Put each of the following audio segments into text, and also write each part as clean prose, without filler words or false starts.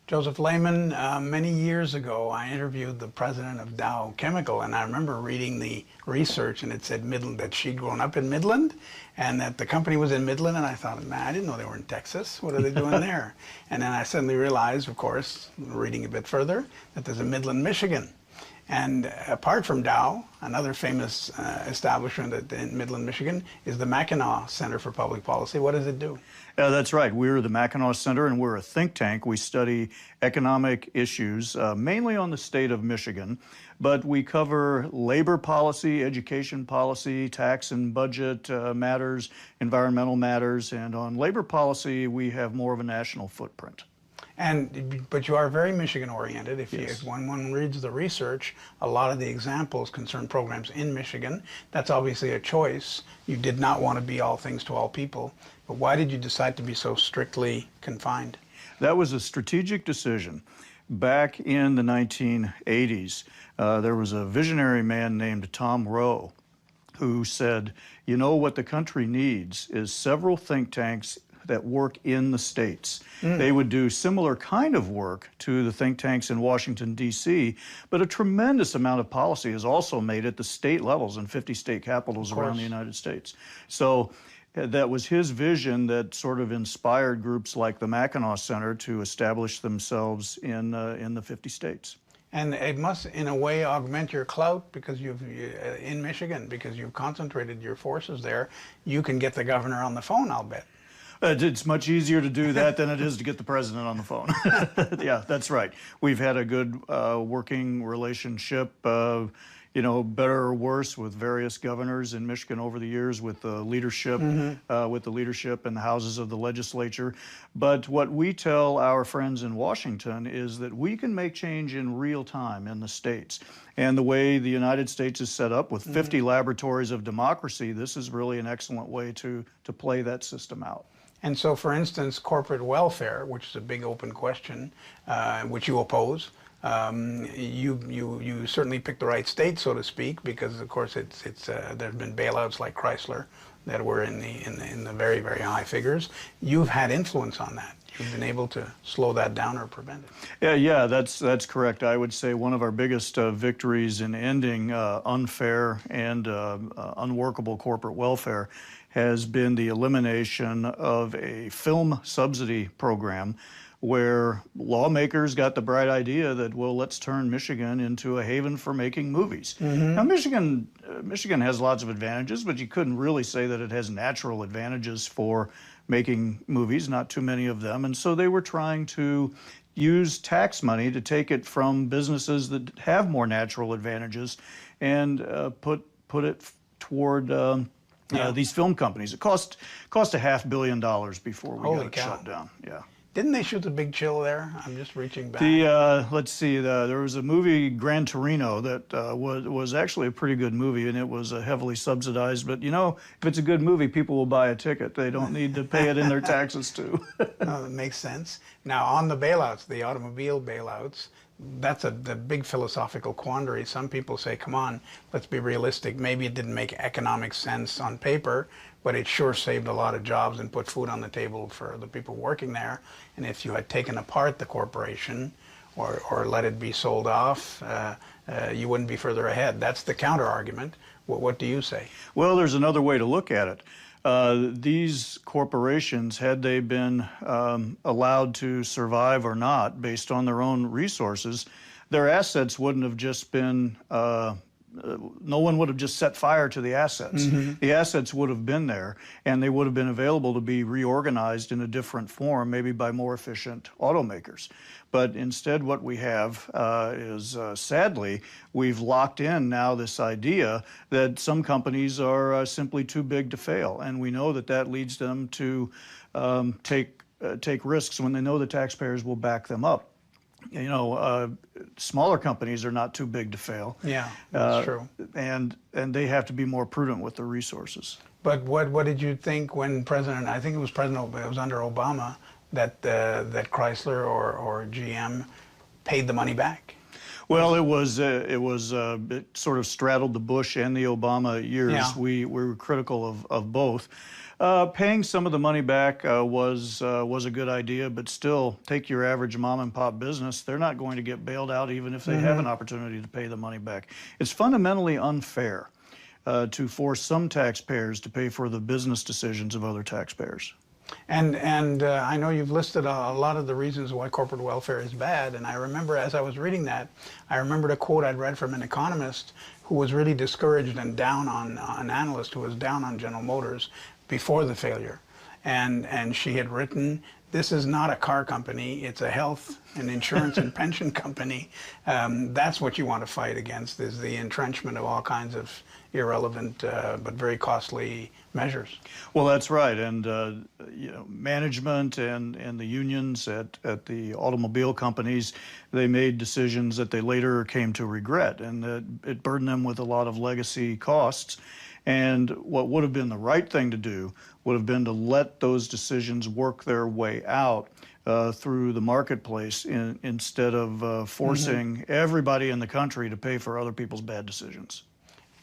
Joseph Lehman, many years ago, I interviewed the president of Dow Chemical, and I remember reading the research, and it said Midland, that she'd grown up in Midland, and that the company was in Midland, and I thought, man, I didn't know they were in Texas. What are they doing there? And then I suddenly realized, of course, reading a bit further, that there's a Midland, Michigan. And apart from Dow, another famous establishment in Midland, Michigan is the Mackinac Center for Public Policy. What does it do? That's right. We're the Mackinac Center, and we're a think tank. We study economic issues, mainly on the state of Michigan, but we cover labor policy, education policy, tax and budget matters, environmental matters, and on labor policy, we have more of a national footprint. But you are very Michigan-oriented. Yes. If one reads the research, a lot of the examples concern programs in Michigan. That's obviously a choice. You did not want to be all things to all people. But why did you decide to be so strictly confined? That was a strategic decision. Back in the 1980s, there was a visionary man named Tom Rowe who said, you know, what the country needs is several think tanks that work in the states. They would do similar kind of work to the think tanks in Washington, D.C., but a tremendous amount of policy is also made at the state levels in 50 state capitals around the United States. So that was his vision that sort of inspired groups like the Mackinac Center to establish themselves in the 50 states. And it must, in a way, augment your clout because in Michigan, because you've concentrated your forces there. You can get the governor on the phone, I'll bet. It's much easier to do that than it is to get the president on the phone. Yeah, that's right. We've had a good working relationship, you know, better or worse, with various governors in Michigan over the years, with the leadership, in the houses of the legislature. But what we tell our friends in Washington is that we can make change in real time in the states. And the way the United States is set up with 50 laboratories of democracy, this is really an excellent way to play that system out. And so, for instance, corporate welfare, which is a big open question, which you oppose, you certainly picked the right state, so to speak, because of course there've been bailouts like Chrysler that were in the very, very high figures. You've had influence on that. You've been able to slow that down or prevent it. Yeah, that's correct. I would say one of our biggest victories in ending unfair and unworkable corporate welfare has been the elimination of a film subsidy program where lawmakers got the bright idea that, well, let's turn Michigan into a haven for making movies. Now, Michigan has lots of advantages, but you couldn't really say that it has natural advantages for making movies, not too many of them. And so they were trying to use tax money to take it from businesses that have more natural advantages and put it toward these film companies. It cost $500 million before we got it shut down. Yeah. Didn't they shoot The Big Chill there? I'm just reaching back. Let's see, there was a movie, Gran Torino, that was actually a pretty good movie, and it was heavily subsidized. But, you know, if it's a good movie, people will buy a ticket. They don't need to pay it in their taxes, too. No, that makes sense. Now, on the bailouts, the automobile bailouts, that's the big philosophical quandary. Some people say, come on, let's be realistic. Maybe it didn't make economic sense on paper, but it sure saved a lot of jobs and put food on the table for the people working there. And if you had taken apart the corporation or let it be sold off, you wouldn't be further ahead. That's the counter argument. What do you say? Well, there's another way to look at it. These corporations, had they been allowed to survive or not based on their own resources, their assets wouldn't have just been no one would have just set fire to the assets. The assets would have been there, and they would have been available to be reorganized in a different form, maybe by more efficient automakers. But instead what we have is, sadly, we've locked in now this idea that some companies are simply too big to fail, and we know that that leads them to take risks when they know the taxpayers will back them up. You know, smaller companies are not too big to fail. Yeah, that's true. And they have to be more prudent with their resources. But what did you think when I think it was under Obama, that Chrysler or GM paid the money back? Well, it sort of straddled the Bush and the Obama years. Yeah. We were critical of both. Paying some of the money back was a good idea, but still, take your average mom and pop business, they're not going to get bailed out even if they have an opportunity to pay the money back. It's fundamentally unfair to force some taxpayers to pay for the business decisions of other taxpayers. And I know you've listed a lot of the reasons why corporate welfare is bad. And I remember as I was reading that, I remembered a quote I'd read from an economist who was really discouraged and down on, an analyst who was down on General Motors before the failure. And she had written, this is not a car company, it's a health and insurance and pension company. That's what you want to fight against, is the entrenchment of all kinds of irrelevant but very costly measures. Well, that's right, and management and the unions at the automobile companies, they made decisions that they later came to regret, and it burdened them with a lot of legacy costs. And what would have been the right thing to do would have been to let those decisions work their way out through the marketplace instead of forcing everybody in the country to pay for other people's bad decisions.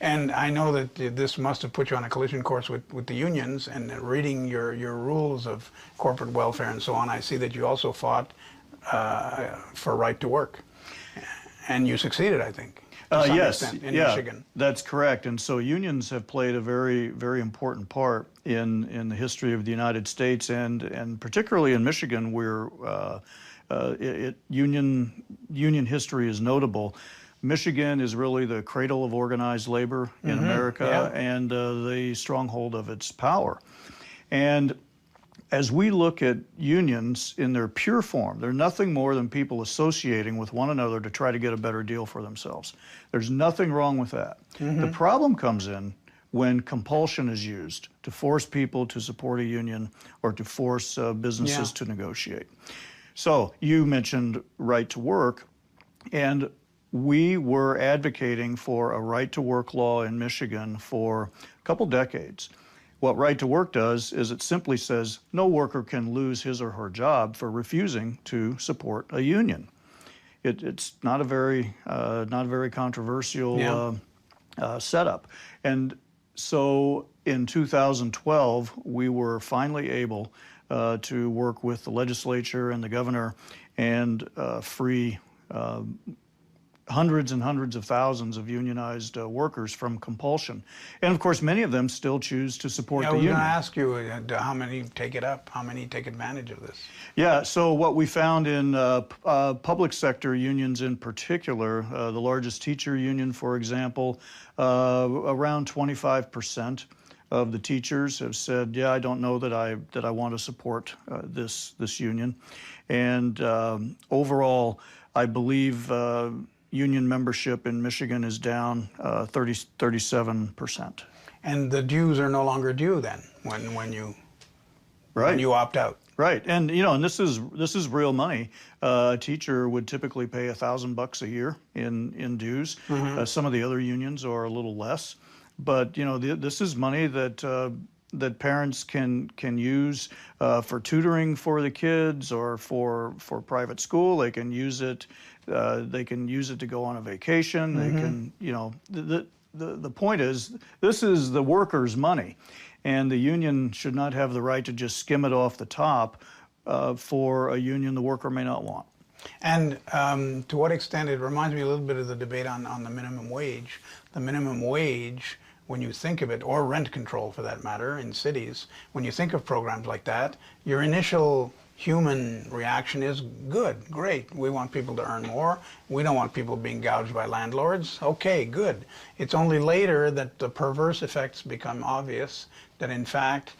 And I know that this must have put you on a collision course with the unions, and reading your rules of corporate welfare and so on, I see that you also fought for right to work. And you succeeded, I think, to some extent, in Michigan. That's correct. And so unions have played a very, very important part in the history of the United States, and particularly in Michigan, where union history is notable. Michigan is really the cradle of organized labor in America, and the stronghold of its power. And as we look at unions in their pure form, they're nothing more than people associating with one another to try to get a better deal for themselves. There's nothing wrong with that. The problem comes in when compulsion is used to force people to support a union or to force businesses to negotiate. So you mentioned right to work, and we were advocating for a right to work law in Michigan for a couple decades. What right to work does is it simply says no worker can lose his or her job for refusing to support a union. It's not a very controversial setup. And so in 2012, we were finally able to work with the legislature and the governor and free hundreds and hundreds of thousands of unionized workers from compulsion. And of course, many of them still choose to support the union. I was going to ask you, how many take it up? How many take advantage of this? Yeah, so what we found in public sector unions in particular, the largest teacher union, for example, around 25% of the teachers have said, yeah, I don't know that I want to support this union. And overall, I believe union membership in Michigan is down 37%. And the dues are no longer due then when you opt out. Right, and and this is real money. A teacher would typically pay $1,000 a year in dues. Some of the other unions are a little less, but this is money that parents can use for tutoring for the kids or for private school. They can use it. They can use it to go on a vacation. They can, the point is, this is the workers' money, and the union should not have the right to just skim it off the top for a union the worker may not want. And to what extent, it reminds me a little bit of the debate on the minimum wage. The minimum wage, when you think of it, or rent control for that matter in cities, when you think of programs like that, your initial human reaction is good, great. We want people to earn more. We don't want people being gouged by landlords. Okay, good. It's only later that the perverse effects become obvious, that in fact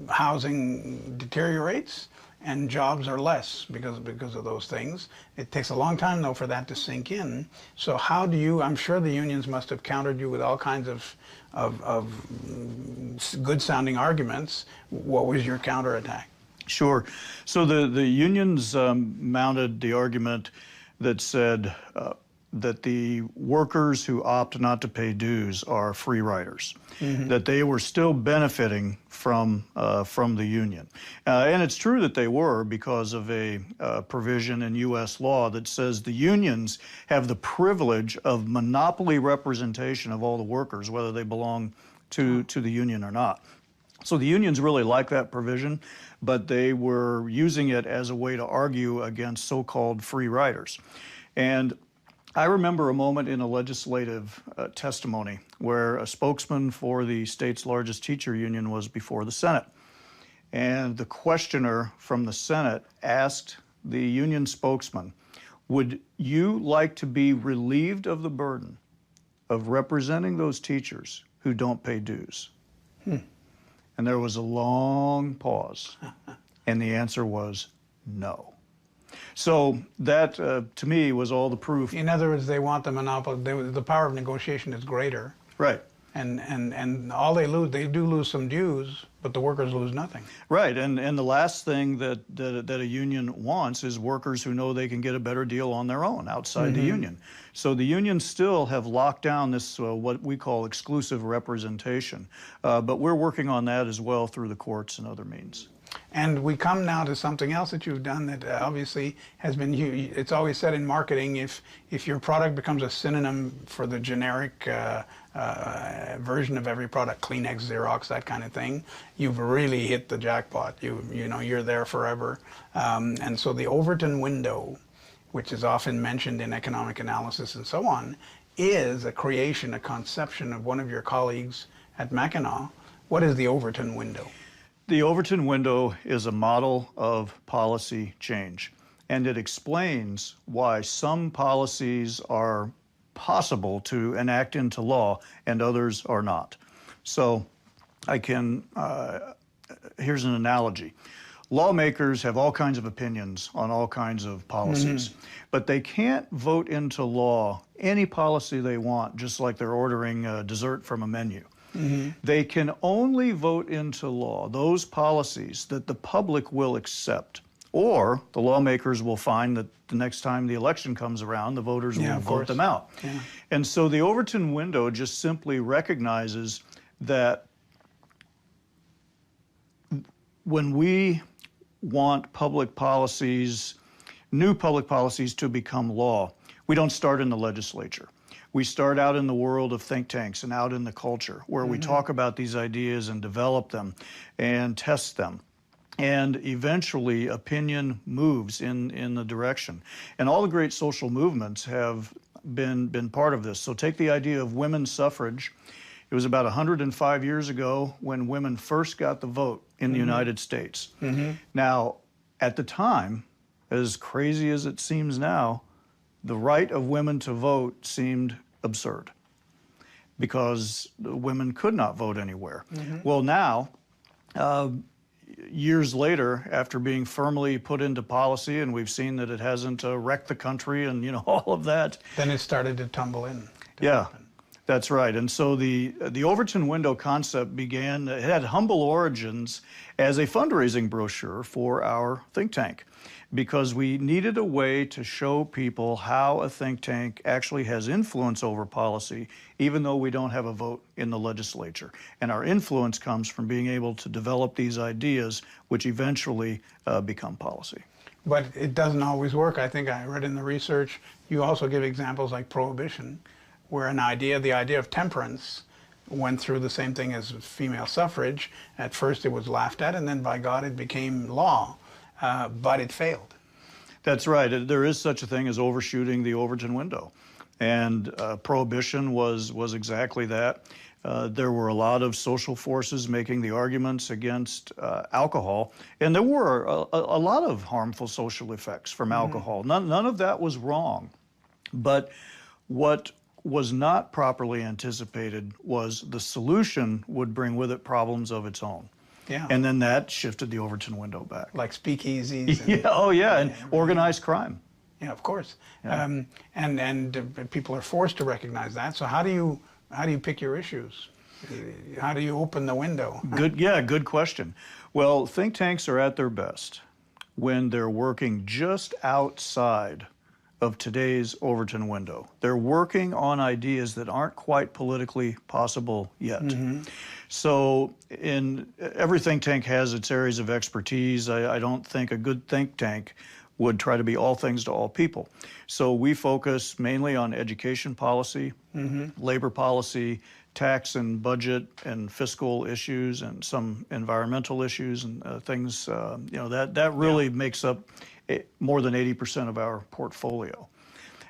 housing deteriorates and jobs are less because of those things. It takes a long time though for that to sink in. So how do you, I'm sure the unions must have countered you with all kinds of good sounding arguments. What was your counterattack? Sure. So the unions mounted the argument that said, that the workers who opt not to pay dues are free riders, that they were still benefiting from the union. And it's true that they were because of a provision in U.S. law that says the unions have the privilege of monopoly representation of all the workers, whether they belong to the union or not. So the unions really like that provision, but they were using it as a way to argue against so-called free riders. And I remember a moment in a legislative testimony where a spokesman for the state's largest teacher union was before the Senate. And the questioner from the Senate asked the union spokesman, would you like to be relieved of the burden of representing those teachers who don't pay dues? And there was a long pause, and the answer was no. So that, to me, was all the proof. In other words, they want the monopoly. The power of negotiation is greater. Right. And all they lose, they do lose some dues, but the workers lose nothing. Right, and the last thing that a union wants is workers who know they can get a better deal on their own outside the union. So the unions still have locked down this, what we call exclusive representation, but we're working on that as well through the courts and other means. And we come now to something else that you've done that obviously has been huge. It's always said in marketing, if your product becomes a synonym for the generic version of every product, Kleenex, Xerox, that kind of thing, you've really hit the jackpot. You know, you're there forever. And so the Overton window, which is often mentioned in economic analysis and so on, is a creation, a conception of one of your colleagues at Mackinac. What is the Overton window? The Overton window is a model of policy change, and it explains why some policies are possible to enact into law and others are not. So here's an analogy. Lawmakers have all kinds of opinions on all kinds of policies, but they can't vote into law any policy they want, just like they're ordering dessert from a menu. They can only vote into law those policies that the public will accept, or the lawmakers will find that the next time the election comes around, the voters will vote them out. And so the Overton window just simply recognizes that when we want public policies, new public policies to become law, we don't start in the legislature. We start out in the world of think tanks and out in the culture where we talk about these ideas and develop them and test them. And eventually opinion moves in the direction. And all the great social movements have been part of this. So take the idea of women's suffrage. It was about 105 years ago when women first got the vote in the United States. Now, at the time, as crazy as it seems now, the right of women to vote seemed absurd because women could not vote anywhere. Well, now, years later, after being firmly put into policy, and we've seen that it hasn't wrecked the country and, you know, all of that. Then it started to tumble in. Yeah, that's right. And so the Overton window concept began, it had humble origins as a fundraising brochure for our think tank, because we needed a way to show people how a think tank actually has influence over policy, even though we don't have a vote in the legislature. And our influence comes from being able to develop these ideas, which eventually become policy. But it doesn't always work. I think I read in the research, you also give examples like prohibition, where the idea of temperance went through the same thing as female suffrage. At first it was laughed at, and then by God it became law. But it failed. That's right. There is such a thing as overshooting the Overton window. And prohibition was exactly that. There were a lot of social forces making the arguments against alcohol. And there were a lot of harmful social effects from alcohol. None of that was wrong. But what was not properly anticipated was the solution would bring with it problems of its own. Yeah. And then that shifted the Overton window back. Like speakeasies. And organized crime. Yeah, of course. Yeah. And people are forced to recognize that. So how do you pick your issues? How do you open the window? Good question. Well, think tanks are at their best when they're working just outside of today's Overton window. They're working on ideas that aren't quite politically possible yet. So every think tank has its areas of expertise. I don't think a good think tank would try to be all things to all people. So we focus mainly on education policy, labor policy, tax and budget and fiscal issues, and some environmental issues and things. That really makes up more than 80% of our portfolio.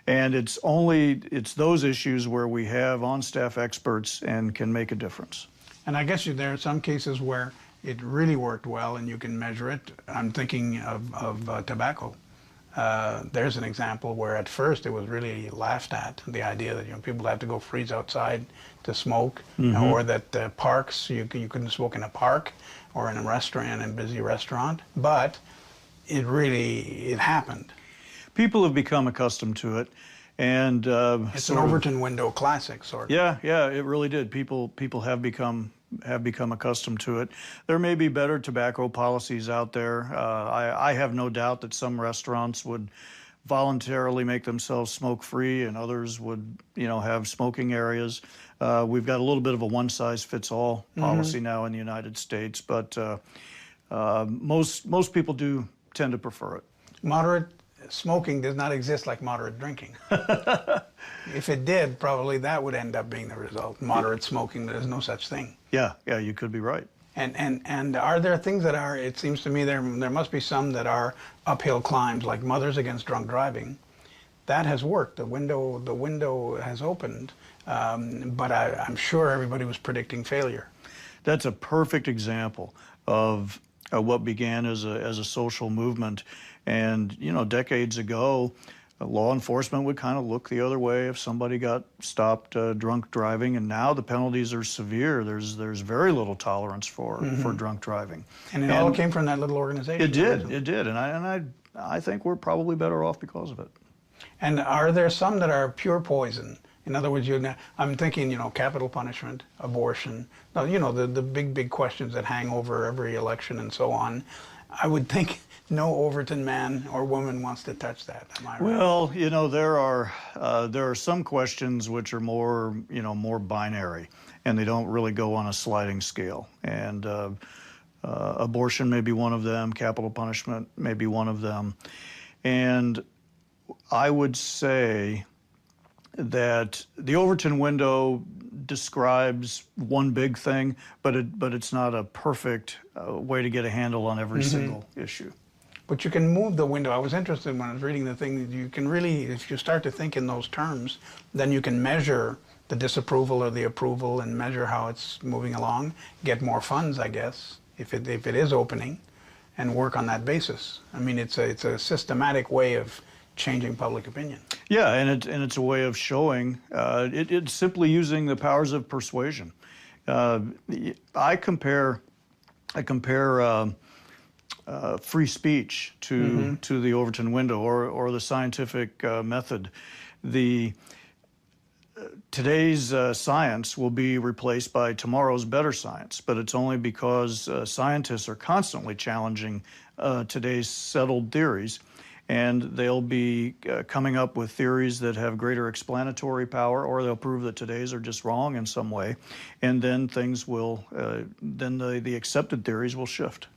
And it's those issues where we have on-staff experts and can make a difference. And I guess there are some cases where it really worked well and you can measure it. I'm thinking of tobacco. There's an example where at first it was really laughed at, the idea that people have to go freeze outside to smoke, or that parks, you couldn't smoke in a park or in a restaurant, in a busy restaurant. But it happened. People have become accustomed to it, and it's an Overton window classic, sort of. Yeah, it really did. People have become accustomed to it. There may be better tobacco policies out there. I have no doubt that some restaurants would voluntarily make themselves smoke-free, and others would, have smoking areas. We've got a little bit of a one-size-fits-all policy now in the United States, but most people do tend to prefer it. Moderate smoking does not exist like moderate drinking. If it did, probably that would end up being the result. Moderate smoking, there's no such thing. Yeah, you could be right. And are there things that are, it seems to me there must be some that are uphill climbs, like Mothers Against Drunk Driving. That has worked. The window has opened, but I'm sure everybody was predicting failure. That's a perfect example of what began as a social movement. And, decades ago, law enforcement would kind of look the other way if somebody got stopped drunk driving, and now the penalties are severe. There's very little tolerance for drunk driving. And it all came from that little organization. It did, and I think we're probably better off because of it. And are there some that are pure poison? In other words, I'm thinking, capital punishment, abortion, the big questions that hang over every election and so on. I would think no Overton man or woman wants to touch that. Am I right? Well, there are some questions which are more binary, and they don't really go on a sliding scale. And abortion may be one of them. Capital punishment may be one of them. And I would say that the Overton window describes one big thing, but it's not a perfect way to get a handle on every single issue. But you can move the window. I was interested when I was reading the thing that you can really, if you start to think in those terms, then you can measure the disapproval or the approval and measure how it's moving along, get more funds, I guess, if it is opening, and work on that basis. I mean, it's a systematic way of changing public opinion. Yeah, and it's a way of showing. It's simply using the powers of persuasion. I compare free speech to the Overton window or the scientific method. Today's science will be replaced by tomorrow's better science, but it's only because scientists are constantly challenging today's settled theories, and they'll be coming up with theories that have greater explanatory power, or they'll prove that today's are just wrong in some way, and then things will, then the accepted theories will shift.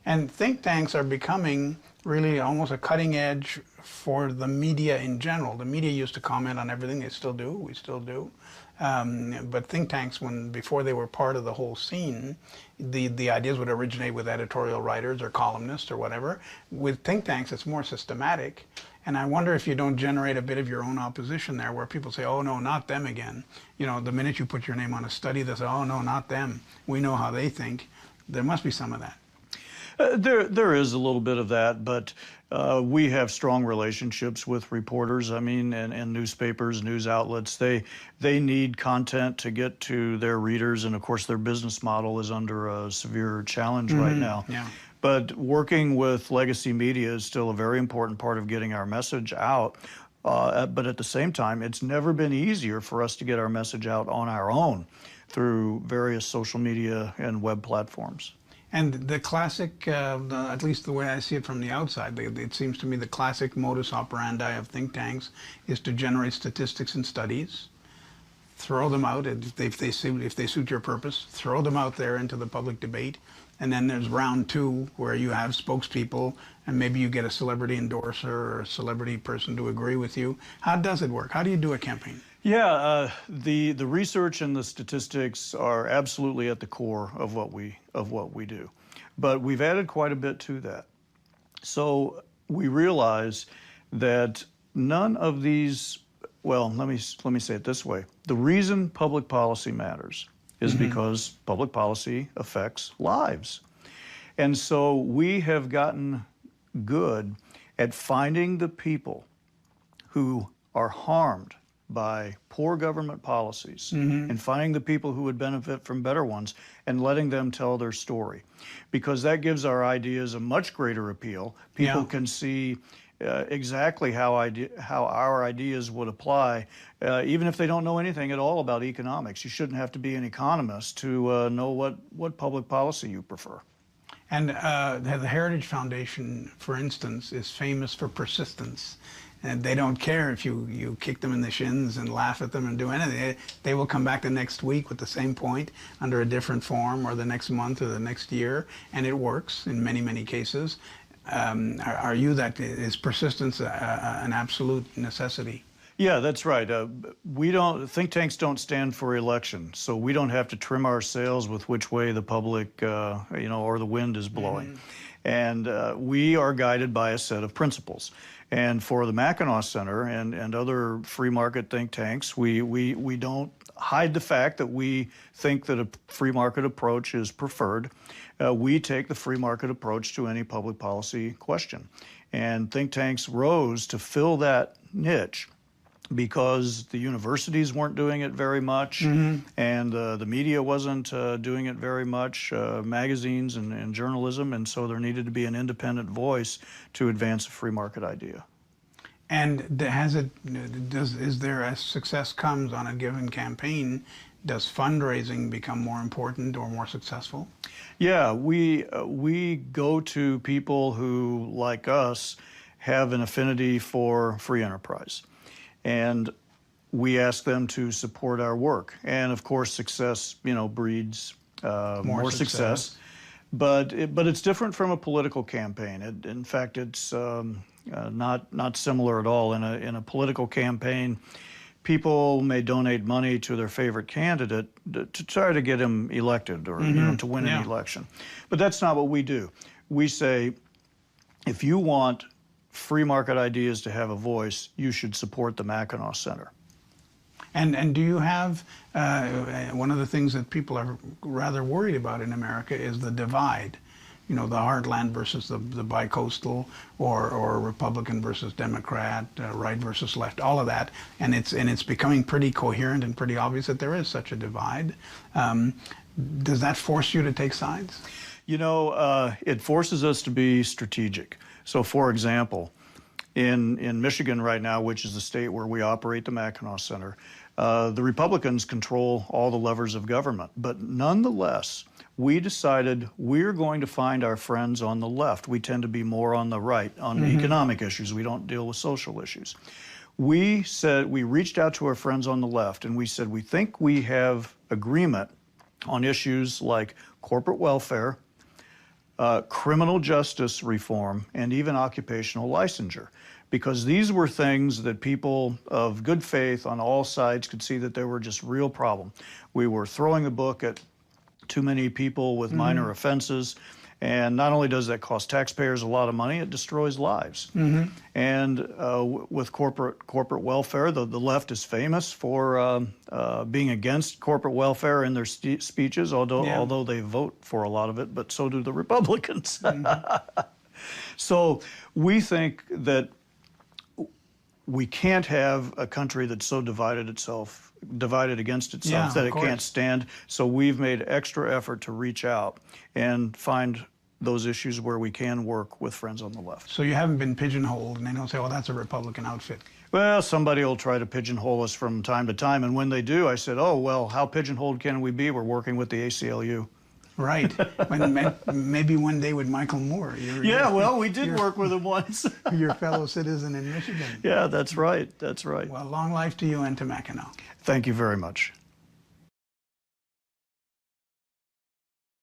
And think tanks are becoming really almost a cutting edge for the media in general. The media used to comment on everything. They still do. We still do. But think tanks, before they were part of the whole scene, the ideas would originate with editorial writers or columnists or whatever. With think tanks, it's more systematic. And I wonder if you don't generate a bit of your own opposition there, where people say, oh, no, not them again. The minute you put your name on a study, they say, oh, no, not them. We know how they think. There must be some of that. There is a little bit of that, but we have strong relationships with reporters, and newspapers, news outlets. They need content to get to their readers, and of course their business model is under a severe challenge right now. Yeah. But working with legacy media is still a very important part of getting our message out. But at the same time, it's never been easier for us to get our message out on our own through various social media and web platforms. And the classic, at least the way I see it from the outside, it seems to me the classic modus operandi of think tanks is to generate statistics and studies, throw them out, and if they suit your purpose, throw them out there into the public debate. And then there's round two, where you have spokespeople, and maybe you get a celebrity endorser or a celebrity person to agree with you. How does it work? How do you do a campaign? Yeah, the research and the statistics are absolutely at the core of what we do, but we've added quite a bit to that. So we realize that none of these. Well, let me say it this way: the reason public policy matters is because public policy affects lives, and so we have gotten good at finding the people who are harmed by poor government policies and finding the people who would benefit from better ones and letting them tell their story, because that gives our ideas a much greater appeal. People can see exactly how our ideas would apply, even if they don't know anything at all about economics. You shouldn't have to be an economist to know what public policy you prefer. And the Heritage Foundation, for instance, is famous for persistence. And they don't care if you kick them in the shins and laugh at them and do anything. They will come back the next week with the same point under a different form, or the next month or the next year, and it works in many, many cases. Are you that? Is persistence an absolute necessity? Yeah, that's right. Think tanks don't stand for election, so we don't have to trim our sails with which way the public, or the wind is blowing. And we are guided by a set of principles. And for the Mackinac Center and other free market think tanks, we don't hide the fact that we think that a free market approach is preferred. We take the free market approach to any public policy question. And think tanks rose to fill that niche because the universities weren't doing it very much, and the media wasn't doing it very much, magazines and journalism, and so there needed to be an independent voice to advance a free market idea. And is there, as success comes on a given campaign, does fundraising become more important or more successful? Yeah, we go to people who, like us, have an affinity for free enterprise. And we ask them to support our work. And of course, success, breeds more success. But it's different from a political campaign. In fact, it's not similar at all. In a political campaign, people may donate money to their favorite candidate to try to get him elected or to win an election. But that's not what we do. We say, if you want free market ideas to have a voice, you should support the Mackinac Center. And do you have, one of the things that people are rather worried about in America is the divide, the heartland versus the bicoastal, or Republican versus Democrat, right versus left, all of that. And it's becoming pretty coherent and pretty obvious that there is such a divide. Does that force you to take sides? It forces us to be strategic. So, for example, in Michigan right now, which is the state where we operate the Mackinac Center, the Republicans control all the levers of government. But nonetheless, we decided we're going to find our friends on the left. We tend to be more on the right on economic issues. We don't deal with social issues. We reached out to our friends on the left and we said, we think we have agreement on issues like corporate welfare, criminal justice reform, and even occupational licensure, because these were things that people of good faith on all sides could see that there were just real problem. We were throwing the book at too many people with minor offenses, and not only does that cost taxpayers a lot of money, it destroys lives. And with corporate welfare, the left is famous for being against corporate welfare in their speeches, although they vote for a lot of it, but so do the Republicans. So we think that we can't have a country that's so divided against itself that it can't stand. So we've made extra effort to reach out and find those issues where we can work with friends on the left. So you haven't been pigeonholed, and they don't say, well, that's a Republican outfit. Well, somebody will try to pigeonhole us from time to time, and when they do, I said, oh, well, how pigeonholed can we be? We're working with the ACLU. Right. Maybe one day with Michael Moore. Yeah, well, we did work with him once. Your fellow citizen in Michigan. Yeah, that's right. That's right. Well, long life to you and to Mackinac. Thank you very much.